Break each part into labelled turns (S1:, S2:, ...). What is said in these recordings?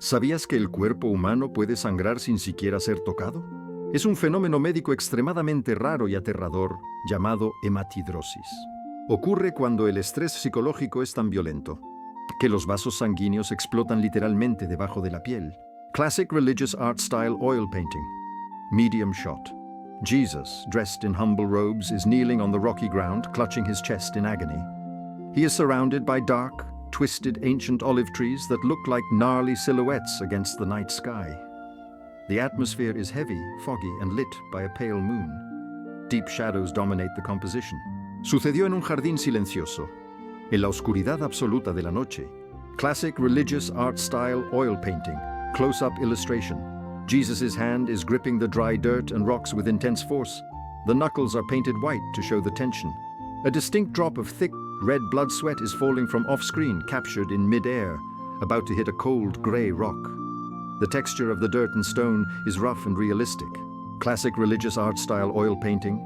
S1: ¿Sabías que el cuerpo humano puede sangrar sin siquiera ser tocado? Es un fenómeno médico extremadamente raro y aterrador llamado hematidrosis. Ocurre cuando el estrés psicológico es tan violento que los vasos sanguíneos explotan literalmente debajo de la piel. Classic religious art style oil painting. Medium shot. Jesus, dressed in humble robes, is kneeling on the rocky ground, clutching his chest in agony. He is surrounded by dark, twisted ancient olive trees that look like gnarly silhouettes against the night sky. The atmosphere is heavy, foggy, and lit by a pale moon. Deep shadows dominate the composition. Sucedió en un jardín silencioso, en la oscuridad absoluta de la noche. Classic religious art style oil painting, close-up illustration. Jesus' hand is gripping the dry dirt and rocks with intense force. The knuckles are painted white to show the tension. A distinct drop of thick, red blood sweat is falling from off-screen, captured in mid-air, about to hit a cold, grey rock. The texture of the dirt and stone is rough and realistic. Classic religious art style oil painting,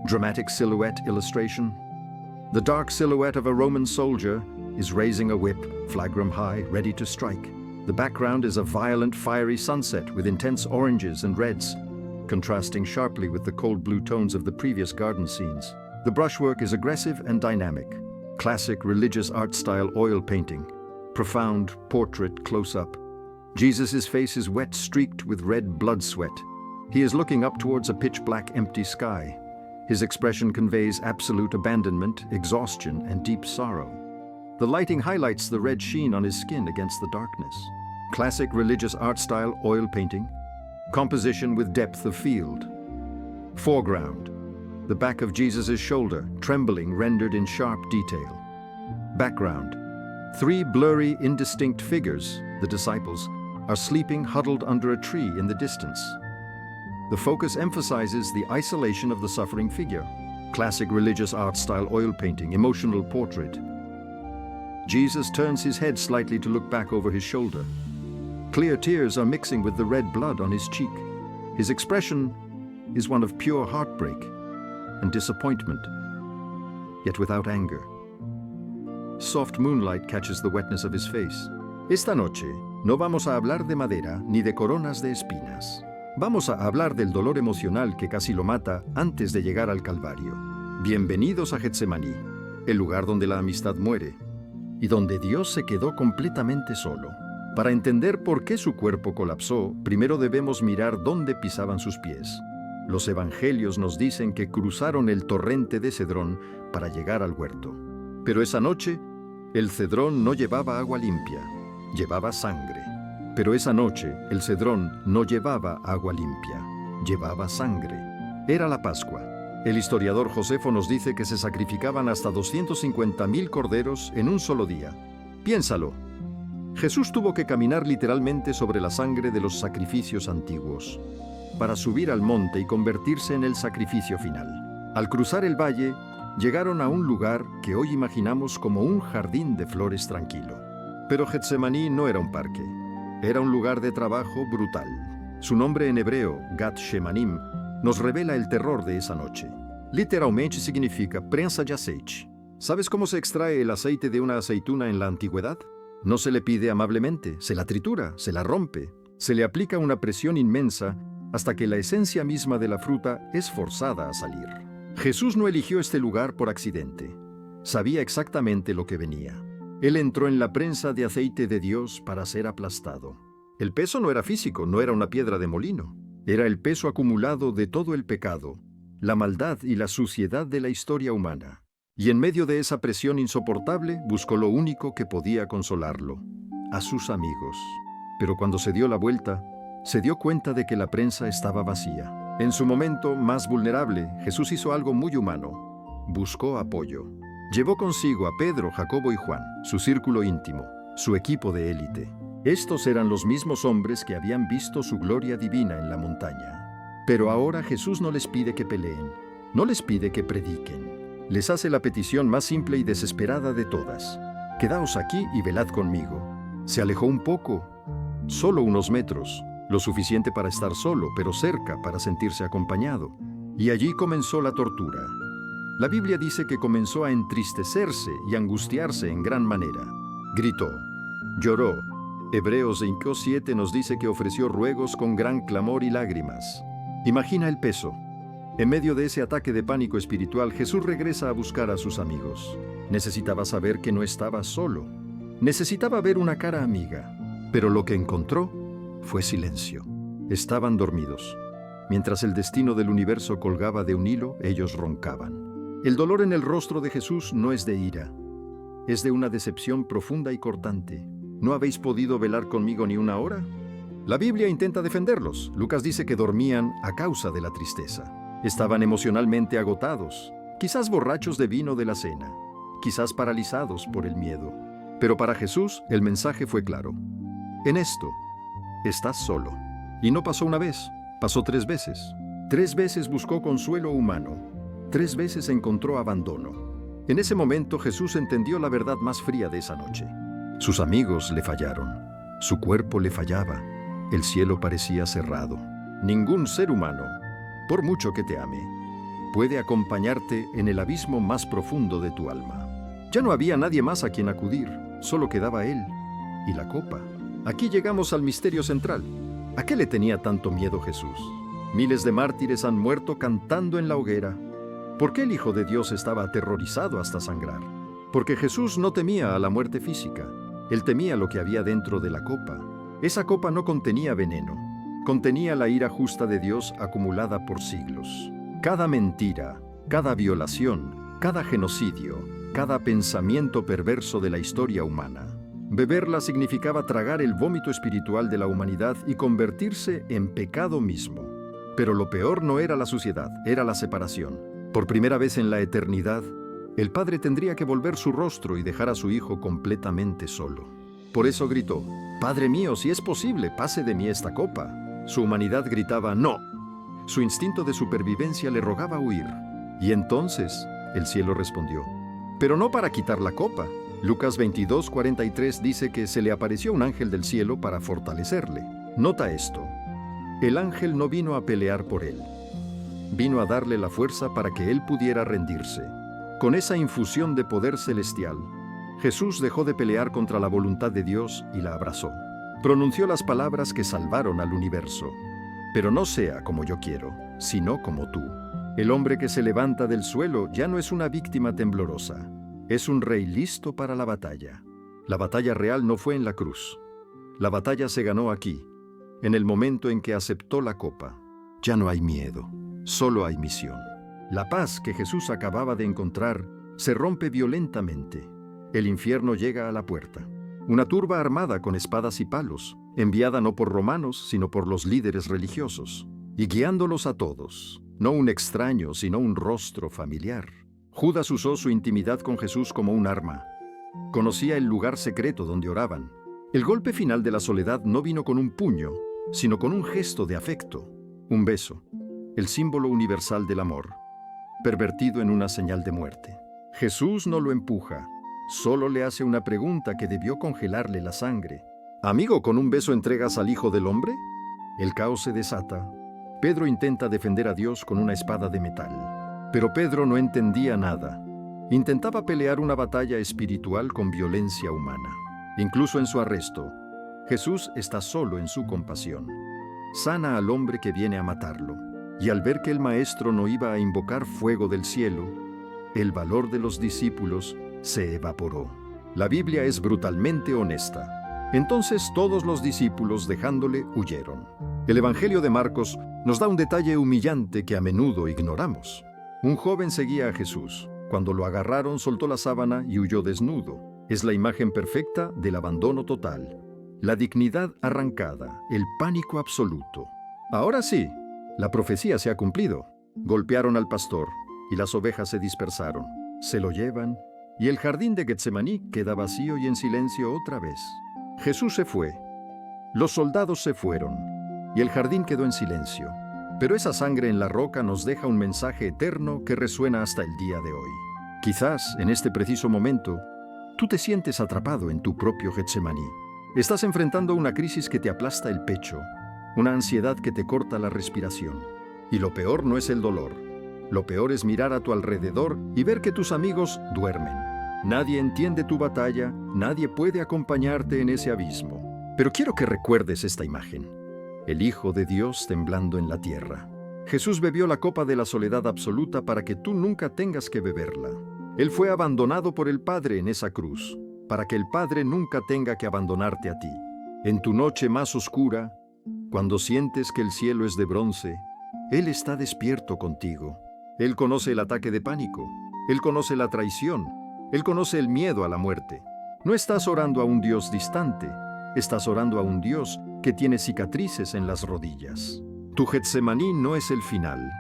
S1: dramatic silhouette illustration. The dark silhouette of a Roman soldier is raising a whip, flagrum high, ready to strike. The background is a violent, fiery sunset with intense oranges and reds, contrasting sharply with the cold blue tones of the previous garden scenes. The brushwork is aggressive and dynamic. Classic religious art style oil painting, profound portrait close-up. Jesus' face is wet, streaked with red blood sweat. He is looking up towards a pitch-black empty sky. His expression conveys absolute abandonment, exhaustion, and deep sorrow. The lighting highlights the red sheen on his skin against the darkness. Classic religious art style oil painting, composition with depth of field. Foreground, the back of Jesus' shoulder, trembling, rendered in sharp detail. Background, three blurry, indistinct figures, the disciples, are sleeping huddled under a tree in the distance. The focus emphasizes the isolation of the suffering figure. Classic religious art style oil painting, emotional portrait. Jesus turns his head slightly to look back over his shoulder. Clear tears are mixing with the red blood on his cheek. His expression is one of pure heartbreak and disappointment, yet without anger. Soft moonlight catches the wetness of his face. Esta noche no vamos a hablar de madera ni de coronas de espinas. Vamos a hablar del dolor emocional que casi lo mata antes de llegar al Calvario. Bienvenidos a Getsemaní, el lugar donde la amistad muere y donde Dios se quedó completamente solo. Para entender por qué su cuerpo colapsó, primero debemos mirar dónde pisaban sus pies. Los evangelios nos dicen que cruzaron el torrente de Cedrón para llegar al huerto. Pero esa noche, el Cedrón no llevaba agua limpia, llevaba sangre. Pero esa noche, el Cedrón no llevaba agua limpia, llevaba sangre. Era la Pascua. El historiador Josefo nos dice que se sacrificaban hasta 250.000 corderos en un solo día. Piénsalo. Jesús tuvo que caminar literalmente sobre la sangre de los sacrificios antiguos, para subir al monte y convertirse en el sacrificio final. Al cruzar el valle, llegaron a un lugar que hoy imaginamos como un jardín de flores tranquilo. Pero Getsemaní no era un parque. Era un lugar de trabajo brutal. Su nombre en hebreo, Gat Shemanim, nos revela el terror de esa noche. Literalmente significa prensa de aceite. ¿Sabes cómo se extrae el aceite de una aceituna en la antigüedad? No se le pide amablemente, se la tritura, se la rompe, se le aplica una presión inmensa hasta que la esencia misma de la fruta es forzada a salir. Jesús no eligió este lugar por accidente. Sabía exactamente lo que venía. Él entró en la prensa de aceite de Dios para ser aplastado. El peso no era físico, no era una piedra de molino. Era el peso acumulado de todo el pecado, la maldad y la suciedad de la historia humana. Y en medio de esa presión insoportable, buscó lo único que podía consolarlo: a sus amigos. Pero cuando se dio la vuelta, se dio cuenta de que la prensa estaba vacía. En su momento más vulnerable, Jesús hizo algo muy humano. Buscó apoyo. Llevó consigo a Pedro, Jacobo y Juan, su círculo íntimo, su equipo de élite. Estos eran los mismos hombres que habían visto su gloria divina en la montaña. Pero ahora Jesús no les pide que peleen, no les pide que prediquen. Les hace la petición más simple y desesperada de todas: quedaos aquí y velad conmigo. Se alejó un poco, solo unos metros, lo suficiente para estar solo, pero cerca para sentirse acompañado. Y allí comenzó la tortura. La Biblia dice que comenzó a entristecerse y angustiarse en gran manera. Gritó, lloró, Hebreos 5:7 nos dice que ofreció ruegos con gran clamor y lágrimas. Imagina el peso. En medio de ese ataque de pánico espiritual, Jesús regresa a buscar a sus amigos. Necesitaba saber que no estaba solo. Necesitaba ver una cara amiga. Pero lo que encontró fue silencio. Estaban dormidos. Mientras el destino del universo colgaba de un hilo, ellos roncaban. El dolor en el rostro de Jesús no es de ira. Es de una decepción profunda y cortante. ¿No habéis podido velar conmigo ni una hora? La Biblia intenta defenderlos. Lucas dice que dormían a causa de la tristeza. Estaban emocionalmente agotados, quizás borrachos de vino de la cena, quizás paralizados por el miedo. Pero para Jesús el mensaje fue claro. En esto, estás solo. Y no pasó una vez, pasó 3 veces. 3 veces buscó consuelo humano. 3 veces encontró abandono. En ese momento Jesús entendió la verdad más fría de esa noche. Sus amigos le fallaron. Su cuerpo le fallaba. El cielo parecía cerrado. Ningún ser humano, por mucho que te ame, puede acompañarte en el abismo más profundo de tu alma. Ya no había nadie más a quien acudir, solo quedaba él y la copa. Aquí llegamos al misterio central. ¿A qué le tenía tanto miedo Jesús? Miles de mártires han muerto cantando en la hoguera. ¿Por qué el Hijo de Dios estaba aterrorizado hasta sangrar? Porque Jesús no temía a la muerte física. Él temía lo que había dentro de la copa. Esa copa no contenía veneno. Contenía la ira justa de Dios acumulada por siglos. Cada mentira, cada violación, cada genocidio, cada pensamiento perverso de la historia humana. Beberla significaba tragar el vómito espiritual de la humanidad y convertirse en pecado mismo. Pero lo peor no era la suciedad, era la separación. Por primera vez en la eternidad, el Padre tendría que volver su rostro y dejar a su Hijo completamente solo. Por eso gritó: «Padre mío, si es posible, pase de mí esta copa». Su humanidad gritaba «no». Su instinto de supervivencia le rogaba huir. Y entonces el cielo respondió: «Pero no para quitar la copa». Lucas 22:43 dice que se le apareció un ángel del cielo para fortalecerle. Nota esto: el ángel no vino a pelear por él. Vino a darle la fuerza para que él pudiera rendirse. Con esa infusión de poder celestial, Jesús dejó de pelear contra la voluntad de Dios y la abrazó. Pronunció las palabras que salvaron al universo. «Pero no sea como yo quiero, sino como tú». El hombre que se levanta del suelo ya no es una víctima temblorosa. Es un rey listo para la batalla. La batalla real no fue en la cruz. La batalla se ganó aquí, en el momento en que aceptó la copa. Ya no hay miedo, solo hay misión. La paz que Jesús acababa de encontrar se rompe violentamente. El infierno llega a la puerta. Una turba armada con espadas y palos, enviada no por romanos, sino por los líderes religiosos, y guiándolos a todos, no un extraño, sino un rostro familiar. Judas usó su intimidad con Jesús como un arma. Conocía el lugar secreto donde oraban. El golpe final de la soledad no vino con un puño, sino con un gesto de afecto, un beso, el símbolo universal del amor, pervertido en una señal de muerte. Jesús no lo empuja, solo le hace una pregunta que debió congelarle la sangre. «Amigo, ¿con un beso entregas al Hijo del Hombre?». El caos se desata. Pedro intenta defender a Dios con una espada de metal. Pero Pedro no entendía nada. Intentaba pelear una batalla espiritual con violencia humana. Incluso en su arresto, Jesús está solo en su compasión. Sana al hombre que viene a matarlo. Y al ver que el Maestro no iba a invocar fuego del cielo, el valor de los discípulos se evaporó. La Biblia es brutalmente honesta. Entonces todos los discípulos, dejándole, huyeron. El Evangelio de Marcos nos da un detalle humillante que a menudo ignoramos. Un joven seguía a Jesús. Cuando lo agarraron, soltó la sábana y huyó desnudo. Es la imagen perfecta del abandono total. La dignidad arrancada, el pánico absoluto. Ahora sí, la profecía se ha cumplido. Golpearon al pastor y las ovejas se dispersaron. Se lo llevan y el jardín de Getsemaní queda vacío y en silencio otra vez. Jesús se fue. Los soldados se fueron y el jardín quedó en silencio. Pero esa sangre en la roca nos deja un mensaje eterno que resuena hasta el día de hoy. Quizás, en este preciso momento, tú te sientes atrapado en tu propio Getsemaní. Estás enfrentando una crisis que te aplasta el pecho, una ansiedad que te corta la respiración. Y lo peor no es el dolor. Lo peor es mirar a tu alrededor y ver que tus amigos duermen. Nadie entiende tu batalla, nadie puede acompañarte en ese abismo. Pero quiero que recuerdes esta imagen. El Hijo de Dios temblando en la tierra. Jesús bebió la copa de la soledad absoluta para que tú nunca tengas que beberla. Él fue abandonado por el Padre en esa cruz, para que el Padre nunca tenga que abandonarte a ti. En tu noche más oscura, cuando sientes que el cielo es de bronce, Él está despierto contigo. Él conoce el ataque de pánico. Él conoce la traición. Él conoce el miedo a la muerte. No estás orando a un Dios distante. Estás orando a un Dios que tiene cicatrices en las rodillas. Tu Getsemaní no es el final.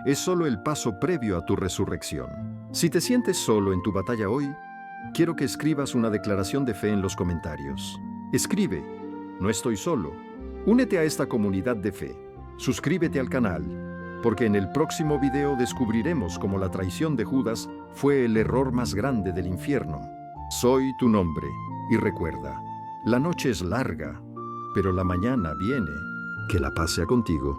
S1: Es solo el paso previo a tu resurrección. Si te sientes solo en tu batalla hoy, quiero que escribas una declaración de fe en los comentarios. Escribe: no estoy solo. Únete a esta comunidad de fe. Suscríbete al canal, porque en el próximo video descubriremos cómo la traición de Judas fue el error más grande del infierno. Soy tu nombre, y recuerda, la noche es larga, pero la mañana viene. Que la paz sea contigo.